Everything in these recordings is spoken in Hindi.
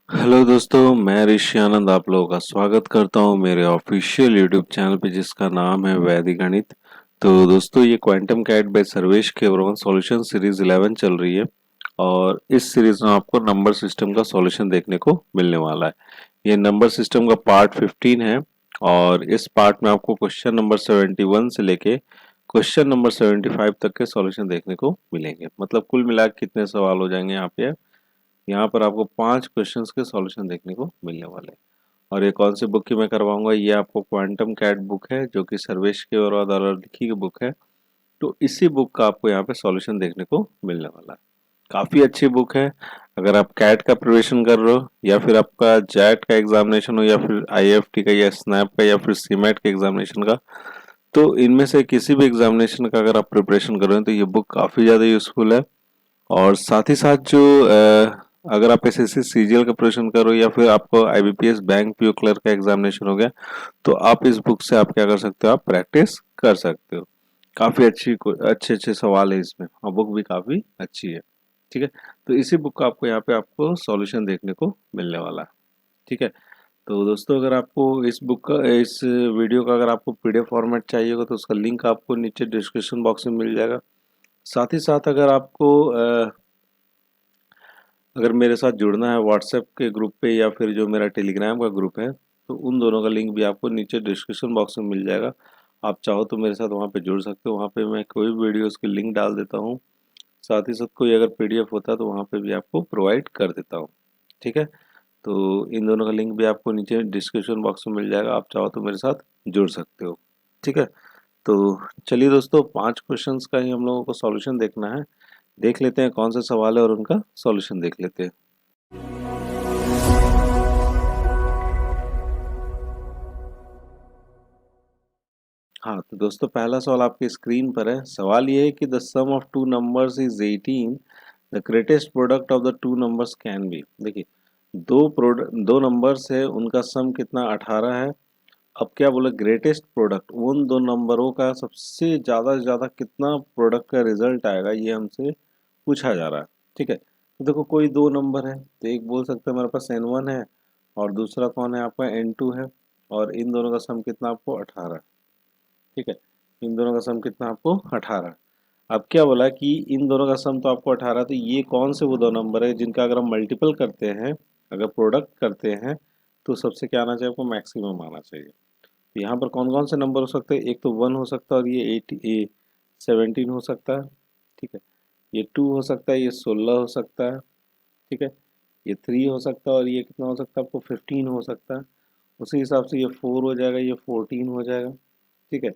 हेलो दोस्तों, मैं ऋषि आनंद आप लोगों का स्वागत करता हूं मेरे ऑफिशियल यूट्यूब चैनल पे जिसका नाम है वैदिक गणित। तो दोस्तों ये क्वांटम कैट बाय सर्वेश केबरमन सॉल्यूशन सीरीज 11 चल रही है और इस सीरीज में आपको नंबर सिस्टम का सॉल्यूशन देखने को मिलने वाला है। ये नंबर सिस्टम का पार्ट 15 है और इस पार्ट में आपको क्वेश्चन नंबर 71 से लेके क्वेश्चन नंबर 75 तक के सॉल्यूशन देखने को मिलेंगे। मतलब कुल मिला के कितने सवाल हो जाएंगे यहाँ पर आपको 5 क्वेश्चंस के सॉल्यूशन देखने को मिलने वाले हैं। और ये कौन सी बुक की मैं करवाऊंगा, ये आपको क्वांटम कैट बुक है जो कि सर्वेश के और द्वारा लिखी गई बुक है। तो इसी बुक का आपको यहाँ पे सॉल्यूशन देखने को मिलने वाला है। काफ़ी अच्छी बुक है। अगर आप कैट का प्रिपरेशन कर रहे हो या फिर आपका जैट का एग्जामिनेशन हो या फिर आईएफटी का या स्नैप का या फिर सीमेट के एग्जामिनेशन का, तो इनमें से किसी भी एग्जामिनेशन का अगर आप प्रिपरेशन कर रहे हो तो ये बुक काफ़ी ज़्यादा यूजफुल है। और साथ ही साथ जो अगर आप एसएससी सीजीएल का प्रिपरेशन करो या फिर आपको आईबीपीएस बैंक पीओ क्लर्क का एग्जामिनेशन हो गया, तो आप इस बुक से आप क्या कर सकते हो, आप प्रैक्टिस कर सकते हो। काफ़ी अच्छे अच्छे सवाल है इसमें और बुक भी काफ़ी अच्छी है। ठीक है, तो इसी बुक का आपको यहाँ पे आपको सॉल्यूशन देखने को मिलने वाला है। ठीक है, तो दोस्तों अगर आपको इस बुक का इस वीडियो का अगर आपको पीडीएफ फॉर्मेट चाहिए होगा तो उसका लिंक आपको नीचे डिस्क्रिप्शन बॉक्स में मिल जाएगा। साथ ही साथ अगर आपको अगर मेरे साथ जुड़ना है व्हाट्सएप के ग्रुप पे या फिर जो मेरा टेलीग्राम का ग्रुप है, तो उन दोनों का लिंक भी आपको नीचे डिस्क्रिप्शन बॉक्स में मिल जाएगा। आप चाहो तो मेरे साथ वहाँ पे जुड़ सकते हो। वहाँ पे मैं कोई भी वीडियोस की लिंक डाल देता हूँ। साथ ही साथ कोई अगर पीडीएफ होता है तो वहाँ पे भी आपको प्रोवाइड कर देता हूँ। ठीक है, तो इन दोनों का लिंक भी आपको नीचे डिस्क्रिप्शन बॉक्स में मिल जाएगा। आप चाहो तो मेरे साथ जुड़ सकते हो। ठीक है, तो चलिए दोस्तों, 5 क्वेश्चंस का ही हम लोगों को सॉल्यूशन देखना है। देख लेते हैं कौन से सवाल है और उनका सॉल्यूशन देख लेते हैं। हाँ, तो दोस्तों पहला सवाल आपकी स्क्रीन पर है। सवाल ये है कि the sum of two numbers is 18, the greatest product of the two numbers can be. देखिए, दो नंबर्स है, उनका सम कितना, 18 है। अब क्या बोला, ग्रेटेस्ट प्रोडक्ट, उन दो नंबरों का सबसे ज़्यादा से ज़्यादा कितना प्रोडक्ट का रिजल्ट आएगा, ये हमसे पूछा जा रहा है। ठीक है, तो देखो कोई दो नंबर है तो एक बोल सकते हैं हमारे पास n1 है और दूसरा कौन है आपका n2 है, और इन दोनों का सम कितना आपको 18। ठीक है, इन दोनों का सम कितना आपको 18। अब क्या बोला कि इन दोनों का सम तो आपको 18, तो ये कौन से वो दो नंबर है जिनका अगर हम मल्टीपल करते हैं, अगर प्रोडक्ट करते हैं, तो सबसे क्या आना चाहिए आपको, मैक्सिमम आना चाहिए। तो यहाँ पर कौन कौन से नंबर हो सकते हैं, एक तो 1 हो सकता है और ये 17 हो सकता है। ठीक है, ये 2 हो सकता है, ये 16 हो सकता है। ठीक है, ये 3 हो सकता है और ये कितना हो सकता है आपको, 15 हो सकता है। उसी हिसाब से ये 4 हो जाएगा, ये 14 हो जाएगा। ठीक है,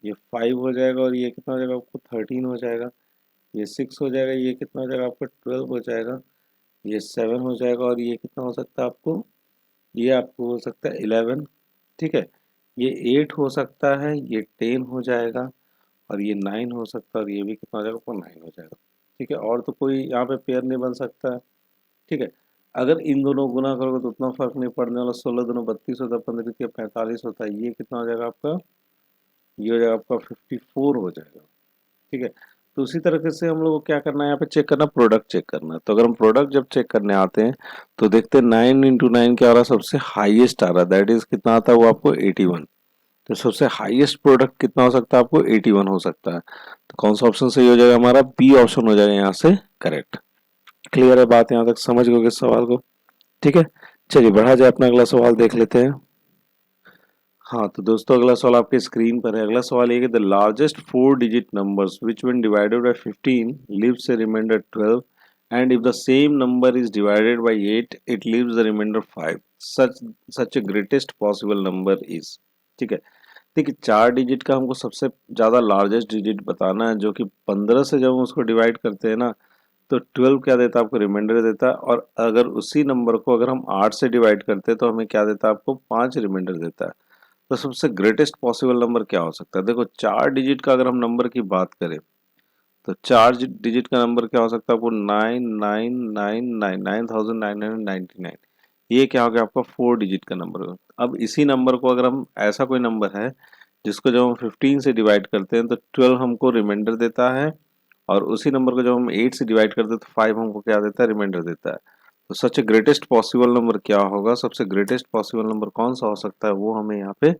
ये 5 हो जाएगा और ये कितना हो जाएगा आपको, 13 हो जाएगा। ये 6 हो जाएगा, ये कितना हो जाएगा आपको, 12 हो जाएगा। ये 7 हो जाएगा और ये कितना हो सकता है आपको, ये आपको हो सकता है 11। ठीक है, ये 8 हो सकता है, ये 10 हो जाएगा और ये 9 हो सकता है और ये भी कितना हो जाएगा आपको, 9 हो जाएगा। ठीक है, और तो कोई यहाँ पे पेयर नहीं बन सकता है। ठीक है, अगर इन दोनों गुना करोगे तो उतना फर्क नहीं पड़ने वाला। 16 दूनी 32 होता है, 15 तिया 45 होता है, ये कितना हो जाएगा आपका, ये हो जाएगा आपका 54 हो जाएगा। ठीक है, तो उसी तरीके से हम लोग को क्या करना है, यहाँ पे चेक करना, प्रोडक्ट चेक करना है। तो अगर हम प्रोडक्ट जब चेक करने आते हैं तो देखते हैं 9 इंटू 9 क्या आ रहा है, सबसे हाईएस्ट आ रहा है, दैट इज कितना आता है वो आपको 81। तो सबसे हाईएस्ट प्रोडक्ट कितना हो सकता है आपको, 81 हो सकता है। तो कौन सा ऑप्शन सही हो जाएगा हमारा, बी ऑप्शन हो जाएगा यहाँ से करेक्ट। क्लियर है बात, यहाँ तक समझ गए इस सवाल को। ठीक है, चलिए बढ़ा जाए, अपना अगला सवाल देख लेते हैं। हाँ, तो दोस्तों अगला सवाल आपके स्क्रीन पर है। अगला सवाल ये कि the largest four digit numbers which when divided by 15 leaves a remainder 12, and if the same number is divided by 8 it leaves the remainder 5, such a greatest possible number is. ठीक है, देखिए 4 डिजिट का हमको सबसे ज़्यादा लार्जेस्ट डिजिट बताना है, जो कि 15 से जब हम उसको डिवाइड करते हैं ना, तो 12 क्या देता है आपको, रिमाइंडर देता है। और अगर उसी नंबर को अगर हम 8 से डिवाइड करते हैं तो हमें क्या देता है आपको, 5 रिमाइंडर देता है। तो सबसे ग्रेटेस्ट पॉसिबल नंबर क्या हो सकता है, देखो 4 डिजिट का अगर हम नंबर की बात करें तो 4 डिजिट का नंबर क्या हो सकता है आपको, 9999, 9999। ये क्या हो गया आपका 4 डिजिट का नंबर। अब इसी नंबर को अगर हम, ऐसा कोई नंबर है जिसको जब हम 15 से डिवाइड करते हैं तो 12 हमको रिमाइंडर देता है, और उसी नंबर को जब हम 8 से डिवाइड करते हैं तो 5 हमको क्या देता है, रिमाइंडर देता है। तो सच ग्रेटेस्ट पॉसिबल नंबर क्या होगा, सबसे ग्रेटेस्ट पॉसिबल नंबर कौन सा हो सकता है, वो हमें यहाँ पे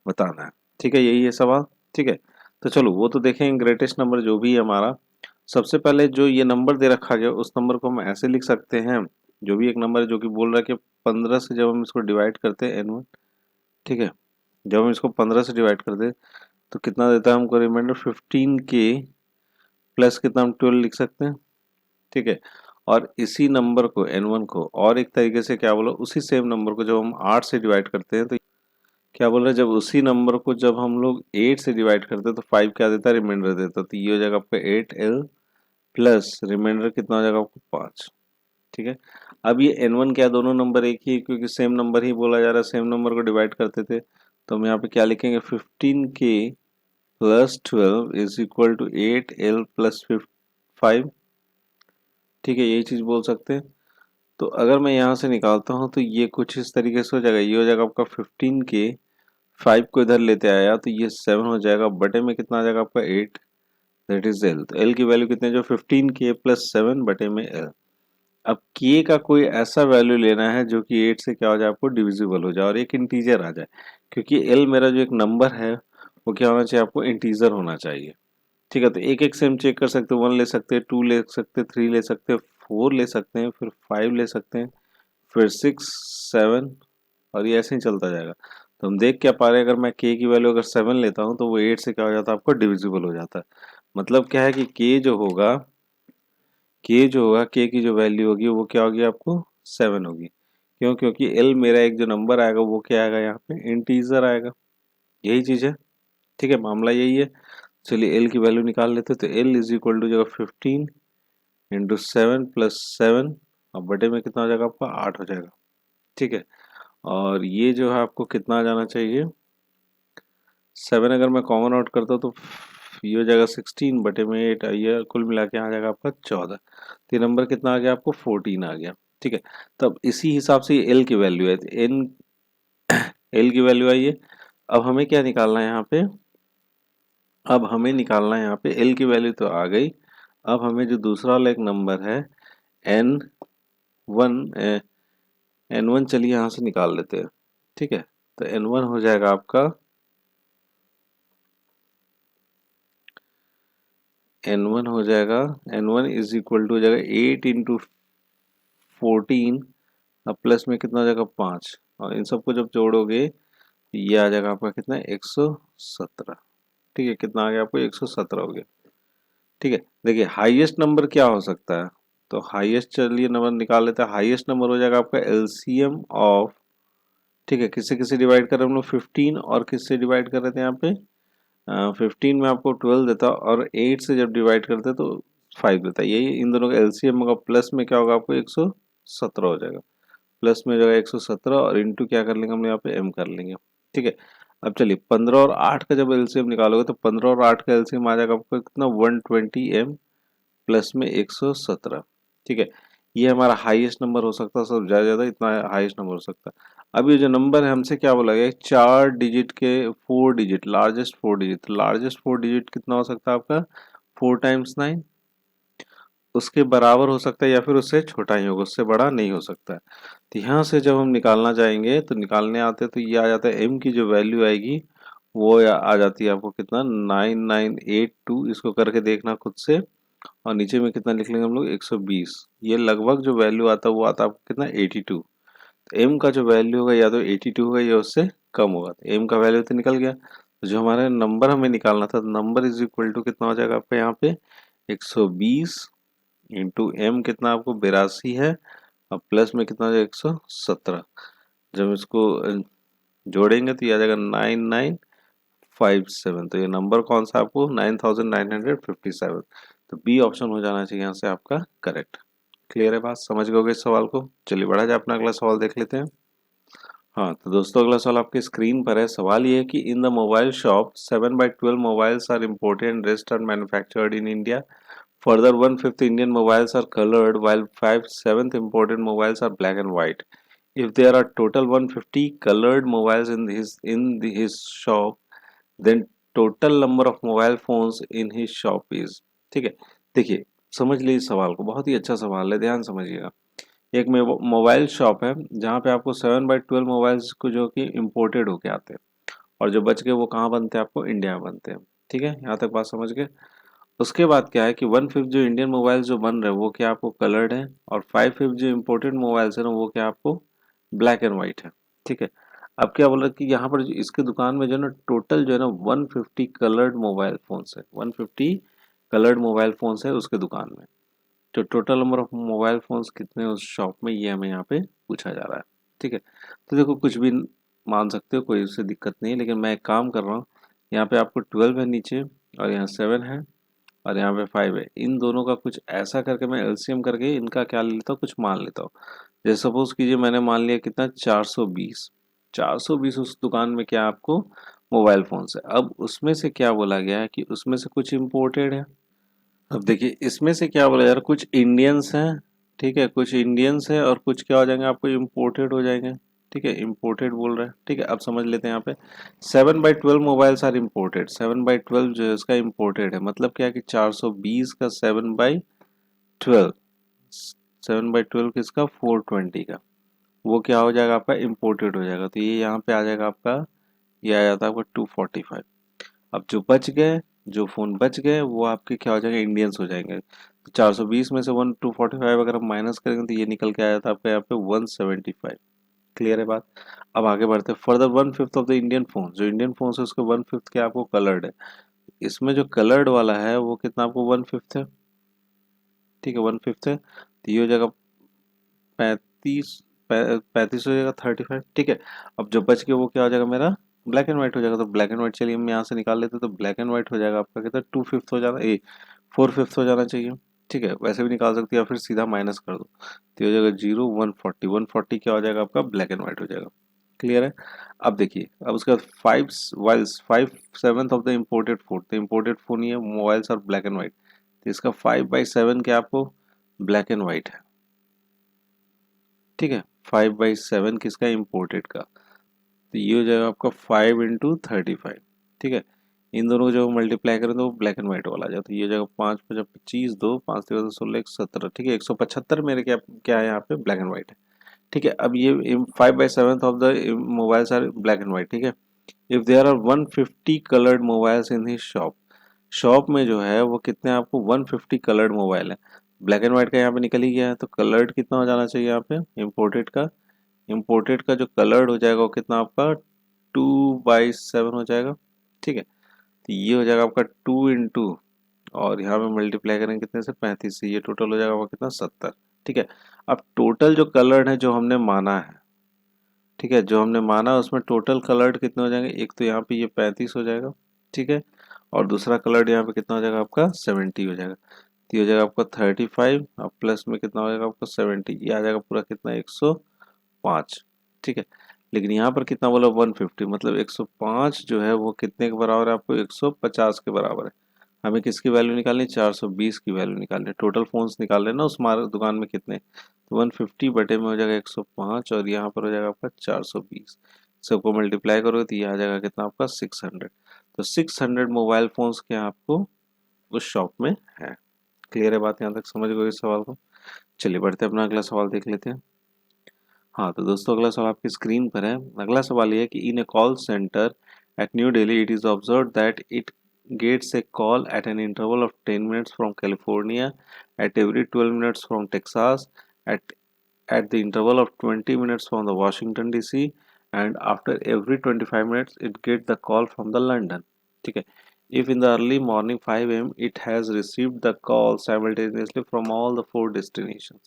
बताना है। ठीक है, यही है सवाल। ठीक है, तो चलो वो तो देखेंगे ग्रेटेस्ट नंबर जो भी है हमारा। सबसे पहले जो ये नंबर दे रखा गया उस नंबर को हम ऐसे लिख सकते हैं, जो भी एक नंबर है जो कि बोल रहा है कि 15 से जब हम इसको डिवाइड करते हैं n1, ठीक है, जब हम इसको 15 से डिवाइड करते हैं तो कितना देता है हमको रिमाइंडर 15k प्लस कितना हम 12 लिख सकते हैं। ठीक है, और इसी नंबर को n1 को और एक तरीके से क्या बोला, उसी सेम नंबर को जब हम 8 से डिवाइड करते हैं तो क्या बोल रहे हैं, जब उसी नंबर को जब हम लोग 8 से डिवाइड करते हैं तो 5 क्या देता है, रिमाइंडर देता है। तो ये हो जाएगा आपका 8l प्लस रिमाइंडर कितना हो जाएगा आपको 5। ठीक है, अब ये n1 क्या, दोनों नंबर एक ही है क्योंकि सेम नंबर ही बोला जा रहा है, सेम नंबर को डिवाइड करते थे। तो हम यहाँ पे क्या लिखेंगे, 15k plus 12 is equal to 8l plus 5। ठीक है, यही चीज बोल सकते हैं। तो अगर मैं यहाँ से निकालता हूँ तो ये कुछ इस तरीके से हो जाएगा, ये हो जाएगा आपका 15k, 5 को इधर लेते आया तो ये 7 हो जाएगा, बटे में कितना आ जाएगा आपका 8, दैट इज एल। तो एल की वैल्यू कितनी है, जो 15k प्लस 7 बटे में एल। अब k का कोई ऐसा वैल्यू लेना है जो कि 8 से क्या हो जाए, आपको डिविजिबल हो जाए और एक इंटीजर आ जाए, क्योंकि l मेरा जो एक नंबर है वो क्या होना चाहिए, आपको इंटीजर होना चाहिए। ठीक है, तो एक एक से हम चेक कर सकते हैं, 1 ले सकते हैं, 2 ले सकते हैं, 3 ले सकते हैं, 4 ले सकते हैं, फिर 5 ले सकते हैं, फिर 6, 7, और ये ऐसे ही चलता जाएगा। तो हम देख क्या पा रहे हैं, अगर मैं k की वैल्यू अगर 7 लेता हूँ तो वो 8 से क्या हो जाता है, आपको डिविजिबल हो जाता है। मतलब क्या है कि k की जो वैल्यू होगी वो क्या होगी, आपको 7 होगी। क्यों, क्योंकि l मेरा एक जो नंबर आएगा वो क्या आएगा, यहाँ पे इंटीजर आएगा। यही चीज है। ठीक है, मामला यही है। चलिए l की वैल्यू निकाल लेते हैं। तो l इज इक्वल टू जगह 15 इंटू 7 प्लस 7, और बटे में कितना हो जाएगा, आपका 8 हो जाएगा। ठीक है, और ये जो है आपको कितना आ जाना चाहिए, 7 अगर मैं कॉमन आउट करता हूँ तो ये हो जाएगा 16 बटे में 8, ये कुल मिला के आ जाएगा आपका 14। तो ये नंबर कितना आ गया, आपको 14 आ गया। ठीक है, तब इसी हिसाब से एल की वैल्यू है, एन एल की वैल्यू आई है। अब हमें क्या निकालना है यहाँ पे, अब हमें निकालना है यहाँ पे एल की वैल्यू तो आ गई। अब हमें जो दूसरा वाला एक नंबर है एन वन, एन वन चलिए यहाँ से निकाल लेते हैं। ठीक है, तो एन वन हो जाएगा आपका, एन वन हो जाएगा, N one is equal to हो जाएगा 8 इंटू 14, अब प्लस में कितना हो जाएगा 5, और इन सबको जब जोड़ोगे तो ये आ जाएगा आपका कितना, 117। ठीक है, कितना आ गया आपको, 117 हो गया। ठीक है, देखिए हाईएस्ट नंबर क्या हो सकता है, तो हाईएस्ट चलिए नंबर निकाल लेते हैं। हाईएस्ट नंबर हो जाएगा आपका एलसीएम ऑफ, ठीक है, किससे किससे डिवाइड कर रहे हैं हम लोग, 15 और किससे डिवाइड कर रहे थे यहाँ पे, 15 में आपको 12 देता और 8 से जब डिवाइड करते तो 5 देता है। यही इन दोनों का एलसीएम होगा, प्लस में क्या होगा आपको 117 हो जाएगा, प्लस में जो है 117 और इंटू क्या कर लेंगे हम यहाँ पे एम कर लेंगे। ठीक है, अब चलिए 15 और 8 का जब एलसीएम निकालोगे तो 15 और 8 का एलसीएम आ जाएगा आपको कितना, 120m प्लस में 117। ठीक है, ये हमारा हाईएस्ट नंबर हो सकता है, सब ज़्यादा इतना हाईएस्ट नंबर हो सकता है। अब ये जो नंबर है हमसे क्या बोला गया, 4 डिजिट के 4 डिजिट, लार्जेस्ट 4 डिजिट कितना हो सकता है आपका, 4 टाइम्स 9, उसके बराबर हो सकता है या फिर उससे छोटा ही होगा, उससे बड़ा नहीं हो सकता है। तो यहाँ से जब हम निकालना चाहेंगे तो निकालने आते तो ये आ जाता है, m की जो वैल्यू आएगी वो आ जाती है आपको कितना, 9982, इसको करके देखना खुद से, और नीचे में कितना लिख लेंगे हम लोग, 120। ये लगभग जो वैल्यू आता है वो आता है आपको कितना, 82। तो m का जो वैल्यू होगा या तो 82 होगा या उससे कम होगा। तो m का वैल्यू तो निकल गया, तो जो हमारा नंबर हमें निकालना था, नंबर इज इक्वल टू कितना हो जाएगा आपका यहाँ पे, 120 इंटू एम कितना आपको 82 है, और प्लस में कितना हो जाएगा 117। जब इसको जोड़ेंगे तो ये आ जाएगा 9957। तो ये नंबर कौन सा आपको, 9957। तो बी ऑप्शन हो जाना चाहिए यहाँ से आपका करेक्ट। क्लियर है बात, समझ गए इस सवाल को। चलिए बढ़ा जाए, अपना अगला सवाल देख लेते हैं। हाँ, तो दोस्तों अगला सवाल आपके स्क्रीन पर है। सवाल ये है कि in the mobile shop 7/12 mobiles are imported and rest are manufactured in India. Further, 1/5 Indian mobiles are colored, while 5/7 imported mobiles are black and white. If there are total 150 colored mobiles his shop, then total number of mobile phones in his shop is। ठीक है, देखिए समझ लीजिए सवाल को, बहुत ही अच्छा सवाल है, ध्यान समझिएगा। एक में मोबाइल शॉप है जहाँ पे आपको 7/12 मोबाइल्स को जो कि इम्पोर्टेड होके आते हैं, और जो बच गए वो कहाँ बनते हैं, आपको इंडिया में बनते हैं। ठीक है, यहाँ तक बात समझ गए। उसके बाद क्या है कि 1/5 जो इंडियन मोबाइल्स जो बन रहे हैं वो क्या आपको कलर्ड है, और 5/5 जो इम्पोर्टेड मोबाइल्स है ना वो क्या आपको ब्लैक एंड वाइट है। ठीक है, अब क्या बोला कि यहाँ पर इसके दुकान में जो है ना टोटल जो है ना 150 कलर्ड मोबाइल फोन्स है, 150 कलर्ड मोबाइल फोन्स है उसके दुकान में। तो total number of mobile phones कितने हैं उस शॉप में, ये हमें यहाँ पे पूछा जा रहा है। ठीक है, तो देखो कुछ भी मान सकते हो, कोई उससे दिक्कत नहीं है, लेकिन मैं एक काम कर रहा हूँ, यहाँ पे आपको 12 है नीचे, और यहाँ 7 है, और यहाँ पे 5 है। इन दोनों का कुछ ऐसा करके मैं एलसीएम करके इनका क्या ले लेता हूँ, कुछ मान लेता हूँ। जैसे सपोज कीजिए मैंने मान लिया कितना, 420। 420 उस दुकान में क्या आपको मोबाइल फोन्स है। अब उसमें से क्या बोला गया है कि उसमें से कुछ इम्पोर्टेड है। अब देखिए इसमें से क्या बोला यार, कुछ इंडियंस हैं, ठीक है, कुछ इंडियंस है, और कुछ क्या हो जाएंगे आपको इम्पोर्टेड हो जाएंगे। ठीक है, इम्पोर्टेड बोल रहा है। ठीक है, अब समझ लेते हैं यहाँ पे 7/12 मोबाइल्स आर इम्पोर्टेड। 7/12 जो है इसका इम्पोर्टेड है, मतलब क्या है कि 420 का 7/12, 7/12 किसका, 420 का, वो क्या हो जाएगा आपका इम्पोर्टेड हो जाएगा। तो ये यहाँ पे आ जाएगा आपका, ये आ जाता है आपका 245। अब जो बच गए, जो फ़ोन बच गए वो आपके क्या हो जाएंगे, इंडियंस हो जाएंगे। तो 420 में से 245 अगर हम माइनस करेंगे तो ये निकल के आ जाता है आपका यहाँ पे 175। क्लियर है बात। अब आगे बढ़ते हैं further, 1/5 of the Indian phone, जो इंडियन फोन है उसके 1/5 क्या आपको कलर्ड है। इसमें जो कलर्ड वाला है वो कितना आपको 1/5 है। ठीक है, 1/5 है, तो ये हो जाएगा 35, 35 हो जाएगा 35। ठीक है, अब जो बच गया वो क्या हो जाएगा मेरा, ब्लैक एंड व्हाइट हो जाएगा। तो ब्लैक एंड व्हाइट चलिए हम यहाँ से निकाल लेते हैं, तो ब्लैक एंड व्हाइट हो जाएगा आपका कितना, 2/5 हो जाना, 4/5 हो जाना चाहिए। ठीक है, वैसे भी निकाल सकते हैं या फिर सीधा माइनस कर दो, तो ये हो जाएगा 0, 140, 140 क्या हो जाएगा आपका ब्लैक एंड व्हाइट हो जाएगा। क्लियर है। अब देखिए, अब उसके बाद 5/7 ऑफ द इम्पोर्टेड फोन, तो इम्पोर्टेड फोन ही है, मोबाइल्स और ब्लैक एंड व्हाइट, तो इसका 5/7 क्या आपको ब्लैक एंड व्हाइट है। ठीक है, 5/7 किसका, इम्पोर्टेड का, तो ये हो जाएगा आपका 5 × 35। ठीक है, इन दोनों को जब मल्टीप्लाई करें तो वो ब्लैक एंड व्हाइट वाला आ जाता है। ये हो जाएगा 5×5 = 25, 2 5 × 16 17। ठीक है, 175 मेरे क्या क्या है यहाँ पे ब्लैक एंड व्हाइट है। ठीक है, अब ये 5/7 of the mobiles are black and white. ठीक है, if there are 150 coloured mobiles in his shop, shop में जो है वो कितने आपको 150 कलर्ड मोबाइल है। ब्लैक एंड व्हाइट का यहाँ पे निकल ही गया है, तो कलर्ड कितना हो जाना चाहिए यहाँ पे, इम्पोर्टेड का, इम्पोर्टेड का जो कलर्ड हो जाएगा वो कितना आपका 2/7 हो जाएगा। ठीक है, तो ये हो जाएगा आपका 2 × और यहाँ पे मल्टीप्लाई करेंगे कितने से, 35 से, ये टोटल हो जाएगा आपका कितना, 70। ठीक है, अब टोटल जो कलर्ड है जो हमने माना है, ठीक है, जो हमने माना उसमें टोटल कलर्ड कितने हो जाएंगे, एक तो यहाँ पे ये 35 हो जाएगा। ठीक है, और दूसरा कलर्ड यहाँ पे कितना हो जाएगा आपका 70 हो जाएगा। तो ये हो जाएगा आपका 35, और प्लस में कितना हो जाएगा आपका 70, ये आ जाएगा पूरा कितना 105। ठीक है, लेकिन यहाँ पर कितना बोला 150, मतलब 105 जो है वो कितने के बराबर है, आपको 150 के बराबर है। हमें किसकी वैल्यू निकालनी है, 420 की वैल्यू निकालनी है। टोटल फोन्स निकाल लेना उस दुकान में कितने, तो 150 बटे में हो जाएगा 105, और यहाँ पर हो जाएगा आपका 420। सबको मल्टीप्लाई करोगे तो ये आ जाएगा कितना आपका 600। तो 600 मोबाइल फोन्स के आपको उस शॉप में है। क्लियर है बात, यहाँ तक समझ गए इस सवाल को। चलिए बढ़ते हैं, अपना अगला सवाल देख लेते हैं। हाँ तो दोस्तों अगला सवाल आपकी स्क्रीन पर है। अगला सवाल ये है कि in a call centre at new Delhi it is observe that इट gets a call at an interval of 10 minutes from California, at every 12 minutes from Texas, at the interval of 20 minutes from the Washington DC, and after every 25 minutes it gets the call from the London. ठीक है, if in the early morning 5 a.m. it has received the call simultaneously from all the four destinations,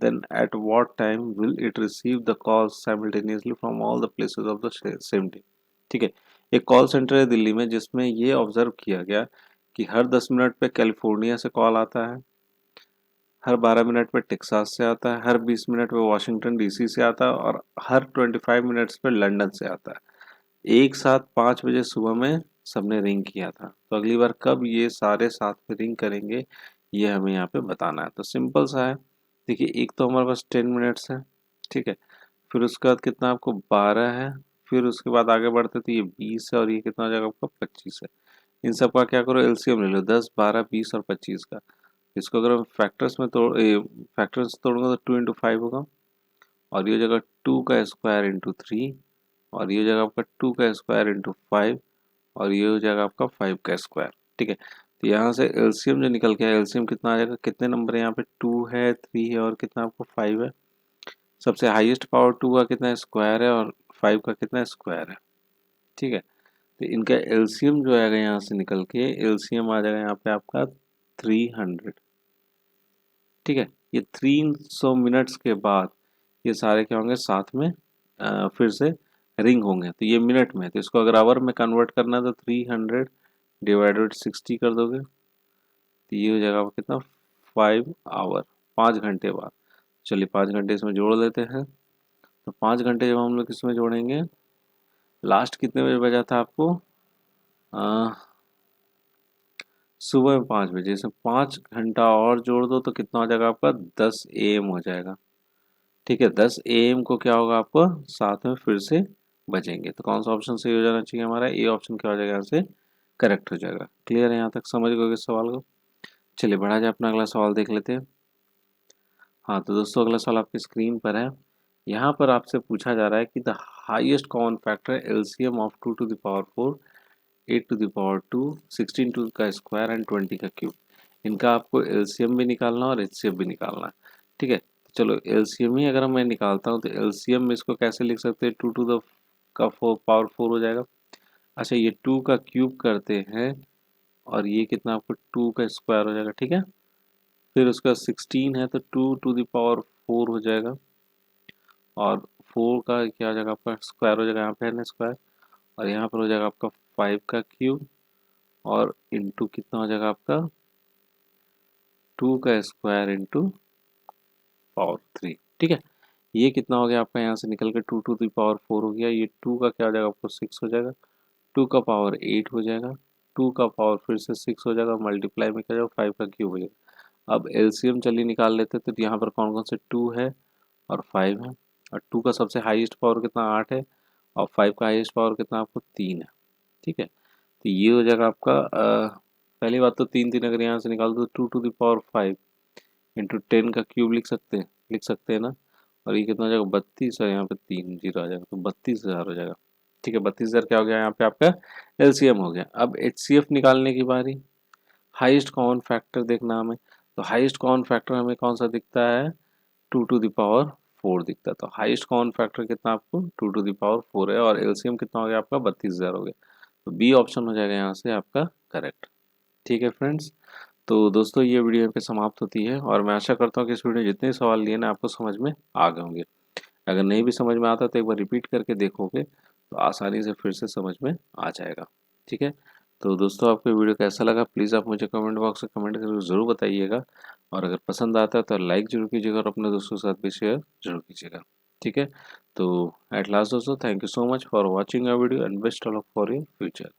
then at what time will it receive the calls simultaneously from all the places of the same day? ठीक है, एक कॉल सेंटर है दिल्ली में जिसमें ये ऑब्जर्व किया गया कि हर 10 मिनट पे कैलिफोर्निया से कॉल आता है, हर 12 मिनट पे टेक्सास से आता है, हर 20 मिनट पे वॉशिंगटन डीसी से आता है, और हर 25 मिनट्स पे लंदन से आता है। एक साथ 5 बजे सुबह में सबने रिंग किया था, तो अगली बार कब ये सारे साथ में रिंग करेंगे, ये हमें यहाँ पे बताना है। तो सिंपल सा है, देखिए एक तो हमारे पास 10 मिनट्स है, ठीक है, फिर उसके बाद कितना आपको 12 है, फिर उसके बाद आगे बढ़ते तो ये 20 है, और ये कितना हो जाएगा आपका 25 है। इन सब का क्या करो एलसीएम ले लो, 10 12 20 और 25 का, इसको अगर हम फैक्टर्स तोड़ूंगा तो 2 × 5 होगा, और ये हो जाएगा 2 का स्क्वायर × 3, और ये हो जाएगा आपका 2 का स्क्वायर × 5, और ये हो जाएगा आपका 5 का स्क्वायर। ठीक है, तो यहाँ से एलसीएम जो निकल के आया, एलसीएम कितना आ जाएगा, कितने नंबर है यहाँ पे, 2 है, 3 है, और कितना आपको 5 है। सबसे हाईएस्ट पावर 2 का कितना स्क्वायर है और 5 का कितना स्क्वायर है। ठीक है, तो इनका एलसीएम जो आएगा यहाँ से निकल के, एलसीएम आ जाएगा यहाँ पे आपका 300। ठीक है, ये 300 मिनट्स के बाद ये सारे क्या होंगे, साथ में फिर से रिंग होंगे। तो ये मिनट में, तो इसको अगर आवर में कन्वर्ट करना है तो 300 डिवाइडेड 60 कर दोगे, तो ये हो जाएगा आपका कितना, 5 आवर, 5 घंटे बाद। चलिए 5 घंटे इसमें जोड़ लेते हैं। तो 5 घंटे जब हम लोग इसमें जोड़ेंगे, लास्ट कितने बजे बजा था आपको, आ, सुबह में 5 बजे। इसमें 5 घंटा और जोड़ दो तो कितना हो जाएगा आपका, 10 AM हो जाएगा। ठीक है, 10 AM को क्या होगा, आपको साथ में फिर से बजेंगे। तो कौन सा ऑप्शन सही हो जाना चाहिए हमारा, ए ऑप्शन क्या हो जाएगा यहाँ से करेक्ट हो जाएगा। क्लियर है, यहाँ तक समझ गए इस सवाल को। चलिए बढ़ा जाए, अपना अगला सवाल देख लेते हैं। हाँ तो दोस्तों, अगला सवाल आपकी स्क्रीन पर है। यहाँ पर आपसे पूछा जा रहा है कि the highest common factor LCM of 2 to the power 4, 8 to the power 2, 16 का स्क्वायर एंड 20 का क्यूब। इनका आपको एलसीएम भी निकालना और एचसीएफ भी निकालना है। ठीक है, तो चलो एलसीएम ही अगर मैं निकालता हूँ तो एलसीएम में इसको कैसे लिख सकते हैं, 2 to the power 4 हो जाएगा। अच्छा, ये 2 का क्यूब करते हैं और ये कितना आपको 2 का स्क्वायर हो जाएगा। ठीक है, फिर उसका 16 है तो 2 to the power 4 हो जाएगा, और 4 का क्या हो जाएगा आपका स्क्वायर हो जाएगा, यहाँ पे है ना स्क्वायर, और यहाँ पर हो जाएगा आपका 5 का क्यूब, और इंटू कितना हो जाएगा आपका 2 का स्क्वायर इंटू पावर 3। ठीक है, ये कितना हो गया आपका, यहाँ से निकल के 2 to the power 4 हो गया। ये 2 का क्या हो जाएगा आपको 6 हो जाएगा, 2 का पावर 8 हो जाएगा, 2 का पावर फिर से 6 हो जाएगा, मल्टीप्लाई में क्या जाएगा 5 का क्यूब हो जाएगा। अब एलसीएम चलिए निकाल लेते हैं। तो यहाँ पर कौन कौन से 2 है और 5 है, और 2 का सबसे हाईएस्ट पावर कितना 8 है, और 5 का हाईएस्ट पावर कितना आपको 3 है। ठीक है, तो ये हो जाएगा आपका पहली बात तो 3 3 अगर यहाँ से निकाल दो तो 2 to the power 5 इंटू 10 का क्यूब लिख सकते हैं ना, और ये कितना हो जाएगा 32, और यहाँ पे 3 जीरो आ जाएगा तो 32,000 हो जाएगा। ठीक है, 32,000 क्या हो गया यहाँ पे आपका एलसीएम हो गया। अब एचसीएफ निकालने की बारी, हाईएस्ट कॉमन फैक्टर देखना हमें। तो हाईएस्ट कॉमन फैक्टर हमें कौन सा दिखता है, 2 to the power 4 दिखता है। तो हाईएस्ट कॉमन फैक्टर कितना आपको 2 to the power 4 है, और एलसीएम कितना हो गया आपका 32,000 हो गया। तो बी ऑप्शन हो जाएगा यहाँ से आपका करेक्ट। ठीक है फ्रेंड्स, तो दोस्तों ये वीडियो यहाँ पे समाप्त होती है, और मैं आशा करता हूँ कि इस वीडियो में जितने सवाल लिए ना आपको समझ में आ गए होंगे। अगर नहीं भी समझ में आता तो एक बार रिपीट करके देखोगे तो आसानी से फिर से समझ में आ जाएगा। ठीक है, तो दोस्तों आपको वीडियो कैसा लगा प्लीज़ आप मुझे कमेंट बॉक्स में कमेंट करके ज़रूर बताइएगा, और अगर पसंद आता है तो लाइक जरूर कीजिएगा और अपने दोस्तों के साथ भी शेयर जरूर कीजिएगा। ठीक है, तो एट लास्ट दोस्तों, thank you so much for watching a video and best of luck for your future.